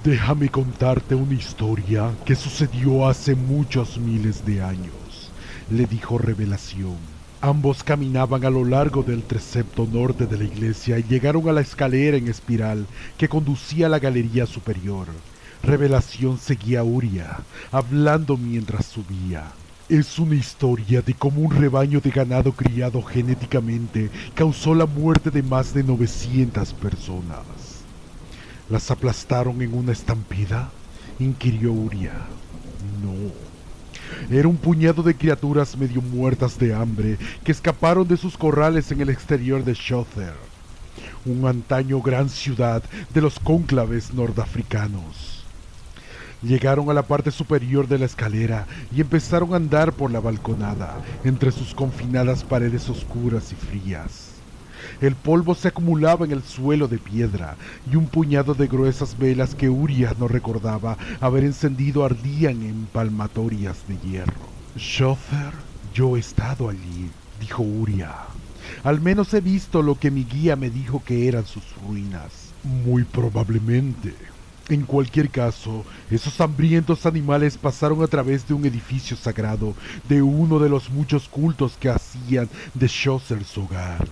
Déjame contarte una historia que sucedió hace muchos miles de años, le dijo Revelación. Ambos caminaban a lo largo del transepto norte de la iglesia y llegaron a la escalera en espiral que conducía a la galería superior. Revelación seguía a Uria, hablando mientras subía. Es una historia de cómo un rebaño de ganado criado genéticamente causó la muerte de más de 900 personas. ¿Las aplastaron en una estampida?, inquirió Uria. No. Era un puñado de criaturas medio muertas de hambre que escaparon de sus corrales en el exterior de Shother, un antaño gran ciudad de los cónclaves nordafricanos. Llegaron a la parte superior de la escalera y empezaron a andar por la balconada, entre sus confinadas paredes oscuras y frías. El polvo se acumulaba en el suelo de piedra y un puñado de gruesas velas que Uria no recordaba haber encendido ardían en palmatorias de hierro. Shother, yo he estado allí, dijo Uria. Al menos he visto lo que mi guía me dijo que eran sus ruinas. Muy probablemente. En cualquier caso, esos hambrientos animales pasaron a través de un edificio sagrado de uno de los muchos cultos que hacían de Shother su hogar.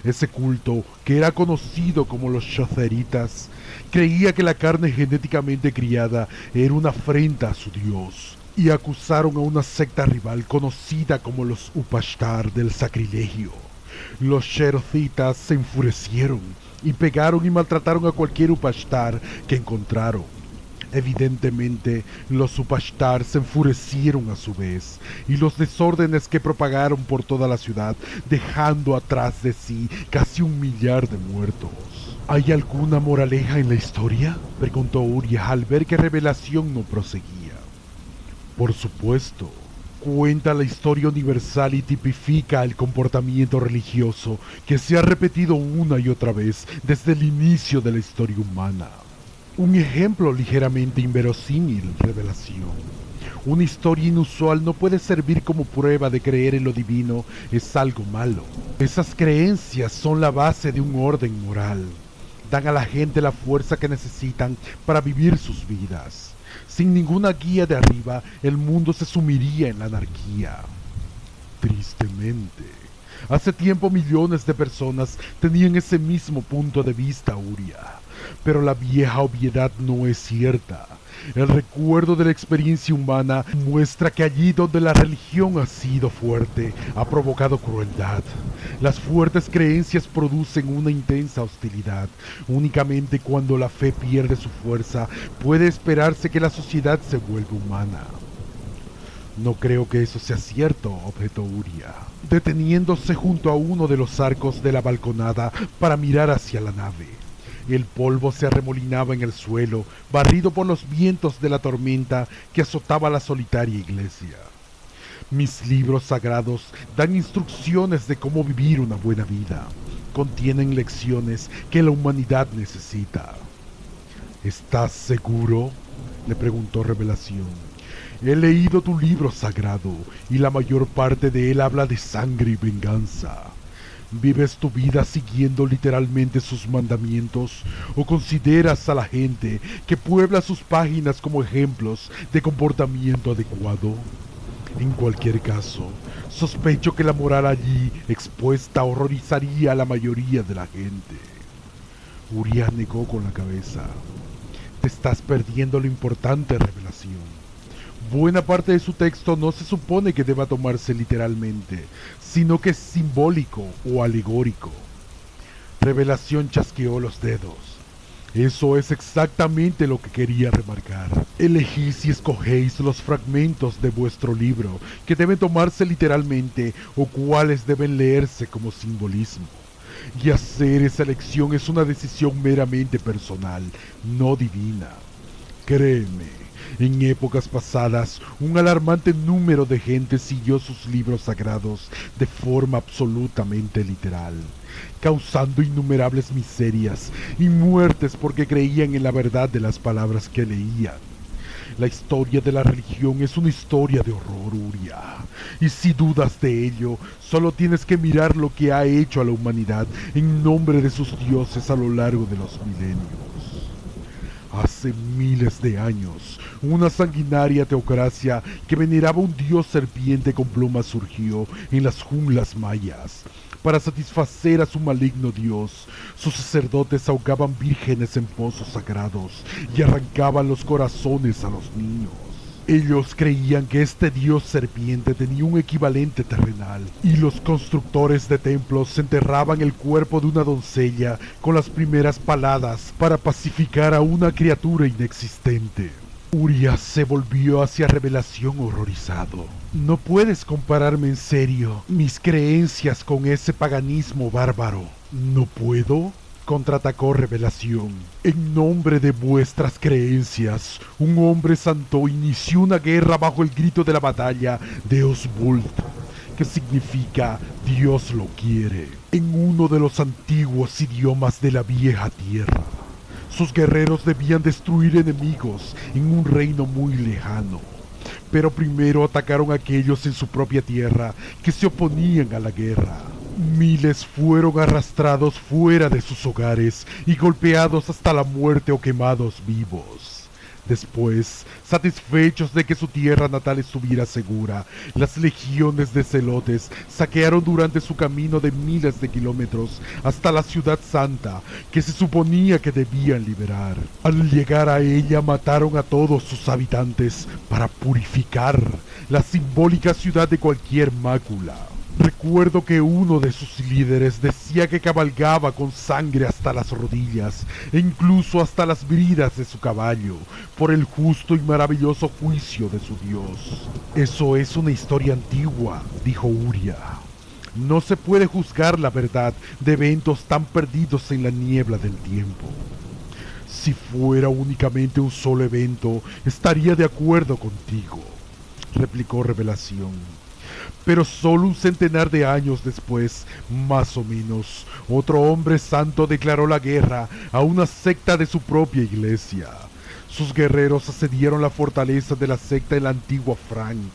Ese culto, que era conocido como los Shotheritas, creía que la carne genéticamente criada era una afrenta a su dios, y acusaron a una secta rival conocida como los Upashtar del sacrilegio. Los Sherozitas se enfurecieron y pegaron y maltrataron a cualquier Upashtar que encontraron. Evidentemente, los Upashtar se enfurecieron a su vez, y los desórdenes que propagaron por toda la ciudad, dejando atrás de sí casi 1 millar de muertos. ¿Hay alguna moraleja en la historia?, preguntó Uria al ver que Revelación no proseguía. Por supuesto. Cuenta la historia universal y tipifica el comportamiento religioso que se ha repetido una y otra vez desde el inicio de la historia humana. Un ejemplo ligeramente inverosímil, Revelación. Una historia inusual no puede servir como prueba de creer en lo divino es algo malo. Esas creencias son la base de un orden moral. Dan a la gente la fuerza que necesitan para vivir sus vidas. Sin ninguna guía de arriba, el mundo se sumiría en la anarquía. Tristemente, hace tiempo millones de personas tenían ese mismo punto de vista, Uria. Pero la vieja obviedad no es cierta. El recuerdo de la experiencia humana muestra que allí donde la religión ha sido fuerte, ha provocado crueldad. Las fuertes creencias producen una intensa hostilidad. Únicamente cuando la fe pierde su fuerza, puede esperarse que la sociedad se vuelva humana. No creo que eso sea cierto, objetó Uria, deteniéndose junto a uno de los arcos de la balconada para mirar hacia la nave. El polvo se arremolinaba en el suelo, barrido por los vientos de la tormenta que azotaba la solitaria iglesia. Mis libros sagrados dan instrucciones de cómo vivir una buena vida. Contienen lecciones que la humanidad necesita. ¿Estás seguro?, le preguntó Revelación. He leído tu libro sagrado y la mayor parte de él habla de sangre y venganza. ¿Vives tu vida siguiendo literalmente sus mandamientos o consideras a la gente que puebla sus páginas como ejemplos de comportamiento adecuado? En cualquier caso, sospecho que la moral allí expuesta horrorizaría a la mayoría de la gente. Uria negó con la cabeza. Te estás perdiendo lo importante, Revelación. Buena parte de su texto no se supone que deba tomarse literalmente, sino que es simbólico o alegórico. Revelación chasqueó los dedos. Eso es exactamente lo que quería remarcar. Elegís y escogéis los fragmentos de vuestro libro que deben tomarse literalmente o cuáles deben leerse como simbolismo. Y hacer esa elección es una decisión meramente personal, no divina. Créeme. En épocas pasadas, un alarmante número de gente siguió sus libros sagrados de forma absolutamente literal, causando innumerables miserias y muertes porque creían en la verdad de las palabras que leían. La historia de la religión es una historia de horror, Uria, y si dudas de ello, solo tienes que mirar lo que ha hecho a la humanidad en nombre de sus dioses a lo largo de los milenios. Hace miles de años, una sanguinaria teocracia que veneraba un dios serpiente con plumas surgió en las junglas mayas. Para satisfacer a su maligno dios, sus sacerdotes ahogaban vírgenes en pozos sagrados y arrancaban los corazones a los niños. Ellos creían que este dios serpiente tenía un equivalente terrenal, y los constructores de templos enterraban el cuerpo de una doncella con las primeras paladas para pacificar a una criatura inexistente. Urias se volvió hacia Revelación horrorizado. No puedes compararme en serio mis creencias con ese paganismo bárbaro. ¿No puedo?, contraatacó Revelación. En nombre de vuestras creencias, un hombre santo inició una guerra bajo el grito de la batalla de Osvult, que significa Dios lo quiere, en uno de los antiguos idiomas de la vieja tierra. Sus guerreros debían destruir enemigos en un reino muy lejano, pero primero atacaron a aquellos en su propia tierra que se oponían a la guerra. Miles fueron arrastrados fuera de sus hogares y golpeados hasta la muerte o quemados vivos. Después, satisfechos de que su tierra natal estuviera segura, las legiones de celotes saquearon durante su camino de miles de kilómetros hasta la ciudad santa que se suponía que debían liberar. Al llegar a ella mataron a todos sus habitantes para purificar la simbólica ciudad de cualquier mácula. Recuerdo que uno de sus líderes decía que cabalgaba con sangre hasta las rodillas e incluso hasta las bridas de su caballo por el justo y maravilloso juicio de su Dios. Eso es una historia antigua, dijo Uria. No se puede juzgar la verdad de eventos tan perdidos en la niebla del tiempo. Si fuera únicamente un solo evento, estaría de acuerdo contigo, replicó Revelación. Pero solo un centenar de años después, más o menos, otro hombre santo declaró la guerra a una secta de su propia iglesia. Sus guerreros asediaron la fortaleza de la secta en la antigua Frank.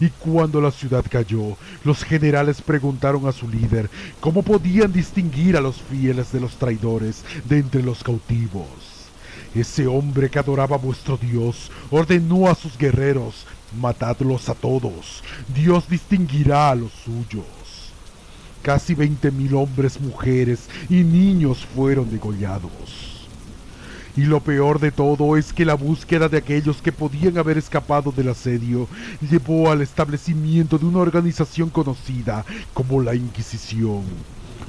Y cuando la ciudad cayó, los generales preguntaron a su líder cómo podían distinguir a los fieles de los traidores de entre los cautivos. Ese hombre que adoraba a vuestro Dios ordenó a sus guerreros: matadlos a todos, Dios distinguirá a los suyos. Casi 20,000 hombres, mujeres y niños fueron degollados. Y lo peor de todo es que la búsqueda de aquellos que podían haber escapado del asedio llevó al establecimiento de una organización conocida como la Inquisición.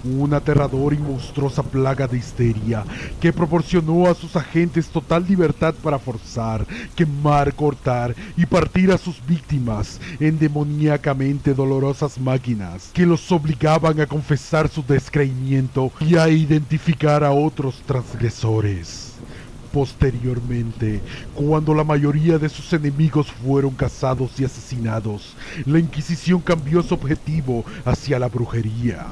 Una aterradora y monstruosa plaga de histeria que proporcionó a sus agentes total libertad para forzar, quemar, cortar y partir a sus víctimas en demoníacamente dolorosas máquinas que los obligaban a confesar su descreimiento y a identificar a otros transgresores. Posteriormente, cuando la mayoría de sus enemigos fueron cazados y asesinados, la Inquisición cambió su objetivo hacia la brujería.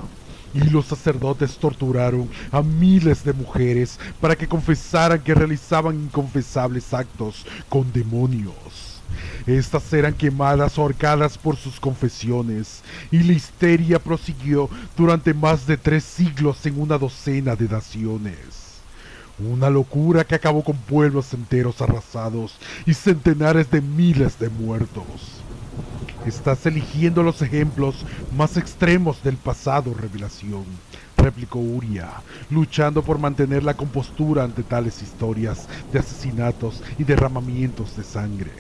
Y los sacerdotes torturaron a miles de mujeres para que confesaran que realizaban inconfesables actos con demonios. Estas eran quemadas o ahorcadas por sus confesiones, y la histeria prosiguió durante más de 3 siglos en una docena de naciones. Una locura que acabó con pueblos enteros arrasados y centenares de miles de muertos. Estás eligiendo los ejemplos más extremos del pasado, Revelación, replicó Uria, luchando por mantener la compostura ante tales historias de asesinatos y derramamientos de sangre.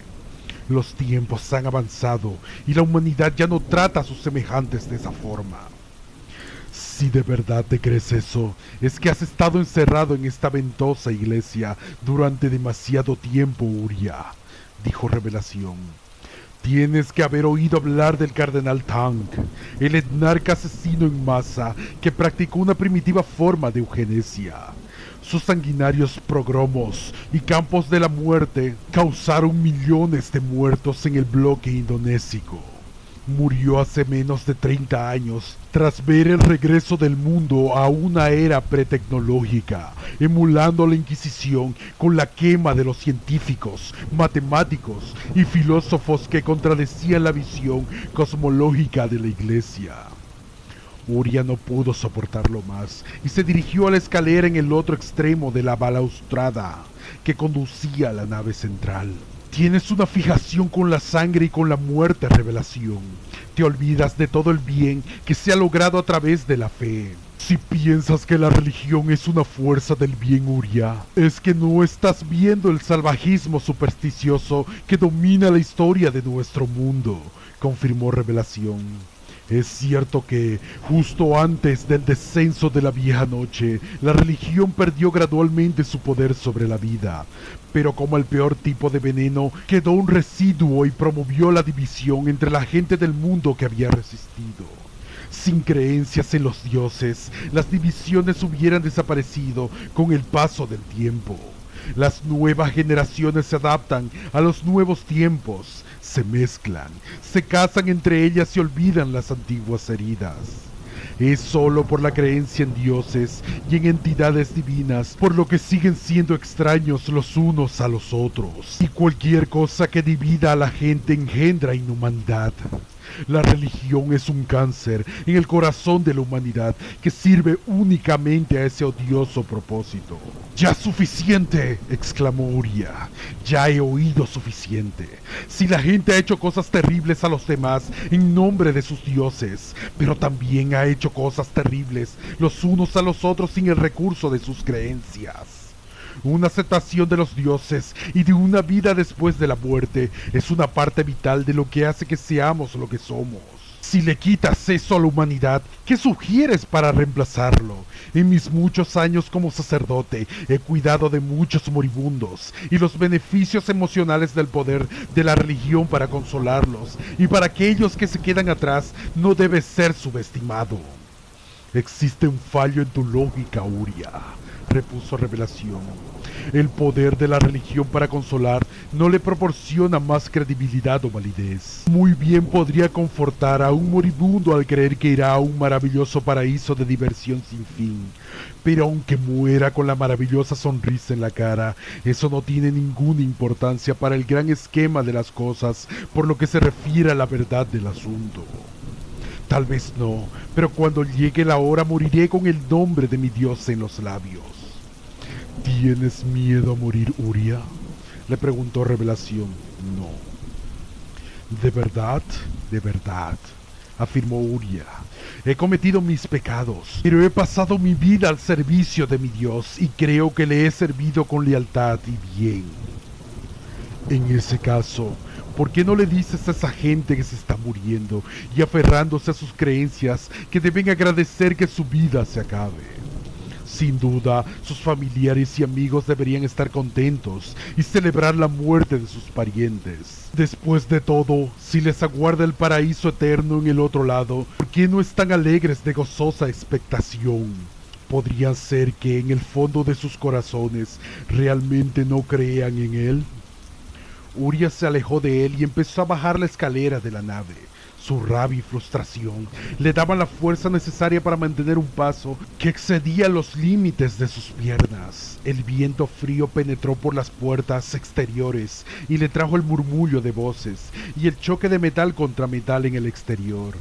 Los tiempos han avanzado y la humanidad ya no trata a sus semejantes de esa forma. Si de verdad te crees eso, es que has estado encerrado en esta ventosa iglesia durante demasiado tiempo, Uria, dijo Revelación. Tienes que haber oído hablar del Cardenal Tank, el etnarca asesino en masa que practicó una primitiva forma de eugenesia. Sus sanguinarios progromos y campos de la muerte causaron millones de muertos en el bloque indonésico. Murió hace menos de 30 años tras ver el regreso del mundo a una era pretecnológica, emulando la Inquisición con la quema de los científicos, matemáticos y filósofos que contradecían la visión cosmológica de la Iglesia. Uria no pudo soportarlo más y se dirigió a la escalera en el otro extremo de la balaustrada. que conducía a la nave central. Tienes una fijación con la sangre y con la muerte, Revelación. Te olvidas de todo el bien que se ha logrado a través de la fe. Si piensas que la religión es una fuerza del bien, Uria, es que no estás viendo el salvajismo supersticioso que domina la historia de nuestro mundo, confirmó Revelación. Es cierto que, justo antes del descenso de la vieja noche, la religión perdió gradualmente su poder sobre la vida, pero como el peor tipo de veneno, quedó un residuo y promovió la división entre la gente del mundo que había resistido. Sin creencias en los dioses, las divisiones hubieran desaparecido con el paso del tiempo. Las nuevas generaciones se adaptan a los nuevos tiempos, se mezclan, se casan entre ellas y olvidan las antiguas heridas. Es solo por la creencia en dioses y en entidades divinas por lo que siguen siendo extraños los unos a los otros. Y cualquier cosa que divida a la gente engendra inhumanidad. La religión es un cáncer en el corazón de la humanidad que sirve únicamente a ese odioso propósito. ¡Ya suficiente!, exclamó Uria. Ya he oído suficiente. Si la gente ha hecho cosas terribles a los demás en nombre de sus dioses, pero también ha hecho cosas terribles los unos a los otros sin el recurso de sus creencias. Una aceptación de los dioses y de una vida después de la muerte es una parte vital de lo que hace que seamos lo que somos. Si le quitas eso a la humanidad, ¿qué sugieres para reemplazarlo? En mis muchos años como sacerdote he cuidado de muchos moribundos y los beneficios emocionales del poder de la religión para consolarlos y para aquellos que se quedan atrás no debe ser subestimado. Existe un fallo en tu lógica, Uria, repuso Revelación. El poder de la religión para consolar no le proporciona más credibilidad o validez. Muy bien podría confortar a un moribundo al creer que irá a un maravilloso paraíso de diversión sin fin. Pero aunque muera con la maravillosa sonrisa en la cara, eso no tiene ninguna importancia para el gran esquema de las cosas por lo que se refiere a la verdad del asunto. Tal vez no, pero cuando llegue la hora moriré con el nombre de mi Dios en los labios. ¿Tienes miedo a morir, Uria?, le preguntó Revelación. No. ¿De verdad? De verdad, afirmó Uria. He cometido mis pecados, pero he pasado mi vida al servicio de mi Dios y creo que le he servido con lealtad y bien. En ese caso, ¿por qué no le dices a esa gente que se está muriendo y aferrándose a sus creencias que deben agradecer que su vida se acabe? Sin duda, sus familiares y amigos deberían estar contentos y celebrar la muerte de sus parientes. Después de todo, si les aguarda el paraíso eterno en el otro lado, ¿por qué no están alegres de gozosa expectación? ¿Podría ser que en el fondo de sus corazones realmente no crean en él? Uria se alejó de él y empezó a bajar la escalera de la nave. Su rabia y frustración le daban la fuerza necesaria para mantener un paso que excedía los límites de sus piernas. El viento frío penetró por las puertas exteriores y le trajo el murmullo de voces y el choque de metal contra metal en el exterior.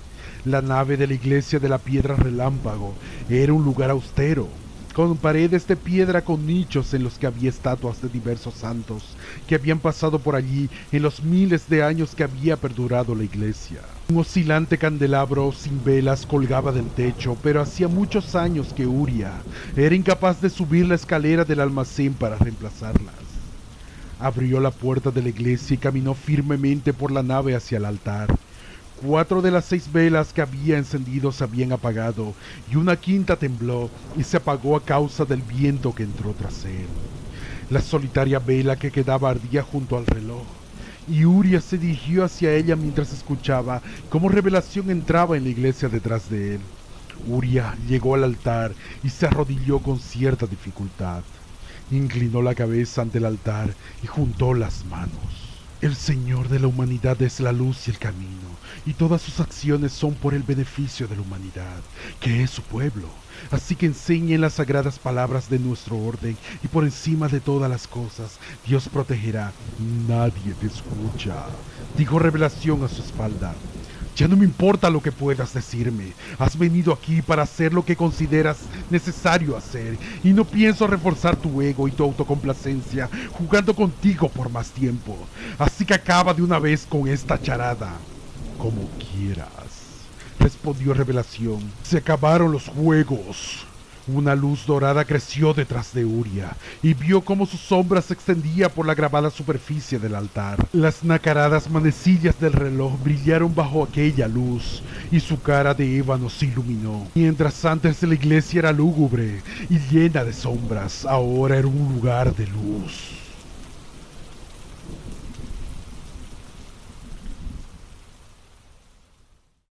La nave de la iglesia de la Piedra Relámpago era un lugar austero, con paredes de piedra con nichos en los que había estatuas de diversos santos que habían pasado por allí en los miles de años que había perdurado la iglesia. Un oscilante candelabro sin velas colgaba del techo, pero hacía muchos años que Uria era incapaz de subir la escalera del almacén para reemplazarlas. Abrió la puerta de la iglesia y caminó firmemente por la nave hacia el altar. 4 de las 6 velas que había encendido se habían apagado y una quinta tembló y se apagó a causa del viento que entró tras él. La solitaria vela que quedaba ardía junto al reloj y Uria se dirigió hacia ella mientras escuchaba cómo Revelación entraba en la iglesia detrás de él. Uria llegó al altar y se arrodilló con cierta dificultad. Inclinó la cabeza ante el altar y juntó las manos. El Señor de la humanidad es la luz y el camino, y todas sus acciones son por el beneficio de la humanidad, que es su pueblo. Así que enseñen las sagradas palabras de nuestro orden, y por encima de todas las cosas, Dios protegerá. Nadie te escucha, dijo Revelación a su espalda. Ya no me importa lo que puedas decirme. Has venido aquí para hacer lo que consideras necesario hacer, y no pienso reforzar tu ego y tu autocomplacencia jugando contigo por más tiempo. Así que acaba de una vez con esta charada. Como quieras, respondió Revelación. Se acabaron los juegos. Una luz dorada creció detrás de Uria y vio cómo su sombra se extendía por la grabada superficie del altar. Las nacaradas manecillas del reloj brillaron bajo aquella luz y su cara de ébano se iluminó. Mientras antes la iglesia era lúgubre y llena de sombras, ahora era un lugar de luz.